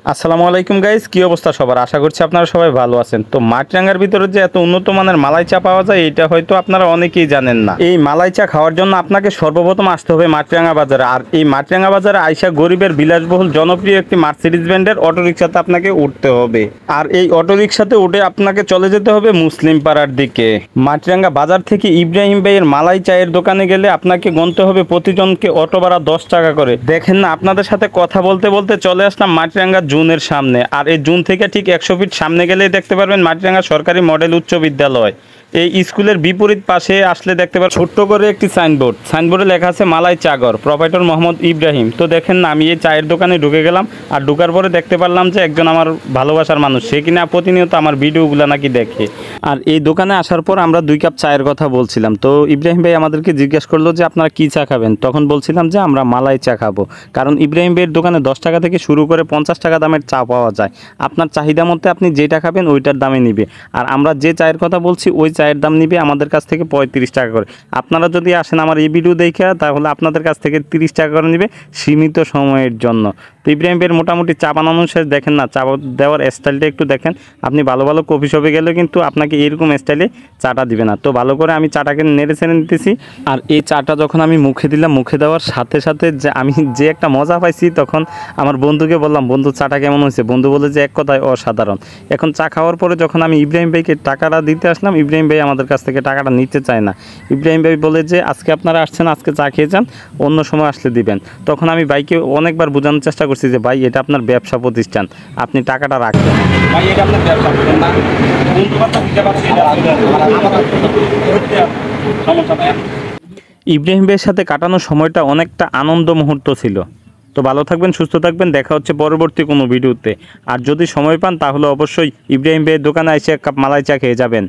আসসালামু আলাইকুম গাইস, কি অবস্থা সবার? আশা করছি আপনারা সবাই ভালো আছেন। তো মাটিরাঙ্গার ভিতরে যে এত উন্নত মানের মালাই চা পাওয়া যায় এটা হয়তো আপনারা অনেকেই জানেন না। এই মালাই চা খাওয়ার জন্য আপনাকে সর্বপ্রথম আসতে হবে মাটিরাঙ্গা বাজারে। আর এই মাটিরাঙ্গা বাজারে আইসা গরিবের বিলাসবহুল জনপ্রিয় একটি মার্সিডিজ ব্র্যান্ডের অটোরিকশাতে আপনাকে উঠতে হবে। আর এই অটোরিকশাতে উঠে আপনাকে চলে যেতে হবে মুসলিম পাড়ার দিকে। মাটিরাঙ্গা বাজার থেকে ইব্রাহিম ভাইয়ের মালাই চায়ের দোকানে গেলে আপনাকে গুনতে হবে প্রতিজনকে অটো ভাড়া 10 টাকা করে। দেখেন না, আপনাদের সাথে কথা বলতে বলতে চলে আসলাম মাটিরাঙ্গা জুনের সামনে। আর এই জুন থেকে ঠিক 100 ফিট সামনে গেলেই দেখতে পারবেন মাটিরাঙ্গা সরকারি মডেল উচ্চ বিদ্যালয়। এই স্কুলের বিপরীত পাশে আসলে দেখতে পাবেন ছোট্ট করে একটি সাইনবোর্ডে লেখা আছে মালাই চাগর, প্রোপাইটর মোহাম্মদ ইব্রাহিম। তো দেখেন না, আমি এই চায়ের দোকানে ঢুকে গেলাম। আর ঢুকার পরে দেখতে পারলাম যে একজন আমার ভালোবাসার মানুষ, সে কিনা প্রতিনিয়ত আমার ভিডিওগুলো নাকি দেখে। আর এই দোকানে আসার পর আমরা 2 কাপ চায়ের কথা বলছিলাম। তো ইব্রাহিম ভাই আমাদেরকে জিজ্ঞেস করলো যে আপনারা কী চা খাবেন। তখন বলছিলাম যে আমরা মালাই চা খাবো, কারণ ইব্রাহিম ভাইয়ের দোকানে 10 টাকা থেকে শুরু করে 50 টাকা দামের চা পাওয়া যায়। আপনার চাহিদা মধ্যে আপনি যেটা খাবেন ওইটার দামে নিবে। আর আমরা যে চায়ের কথা বলছি ওই চায়ের দাম নিবে আমাদের কাছ থেকে 35 টাকা করে। আপনারা যদি আসেন আমার এই ভিডিও দেখে, তাহলে আপনাদের কাছ থেকে 30 টাকা করে নিবে সীমিত সময়ের জন্য। তো ইব্রাহিম ভাইয়ের মোটামুটি চা বানানোর শেষ দেখেন না, চা দেওয়ার স্টাইলটা একটু দেখেন। আপনি ভালো ভালো কফি শপে গেলেও কিন্তু আপনাকে এরকম স্টাইলে চাটা দিবে না। তো ভালো করে আমি চাটাকে নেড়ে চেড়ে নিতেছি। আর এই চাটা যখন আমি মুখে দিলাম, মুখে দেওয়ার সাথে সাথে যে আমি যে একটা মজা পাইছি, তখন আমার বন্ধুকে বললাম, বন্ধু চাটা কেমন হয়েছে? বন্ধু বলে যে এক কথায় অসাধারণ। এখন চা খাওয়ার পরে যখন আমি ইব্রাহিম ভাইকে টাকাটা দিতে আসলাম, ইব্রাহিম ভাই আমাদের কাছ থেকে টাকাটা নিতে চায় না। ইব্রাহিম ভাই বলে যে আজকে আপনারা আসছেন, আজকে চা খেয়ে যান, অন্য সময় আসলে দিবেন। তখন আমি ভাইকে অনেকবার বোঝানোর চেষ্টা করছি যে ভাই, এটা আপনার ব্যবসা প্রতিষ্ঠান, আপনি টাকাটা রাখবেন। ভাই, এটা আপনার ব্যবসা প্রতিষ্ঠান না, ইব্রাহিম ভাইয়ের সাথে কাটানো সময়টা অনেকটা আনন্দ মুহূর্ত ছিল। তো ভালো থাকবেন, সুস্থ থাকবেন, দেখা হচ্ছে পরবর্তী কোনো ভিডিওতে। আর যদি সময় পান তাহলে অবশ্যই ইব্রাহিম ভাইয়ের দোকানে এসে এক কাপ মালাই চা খেয়ে যাবেন।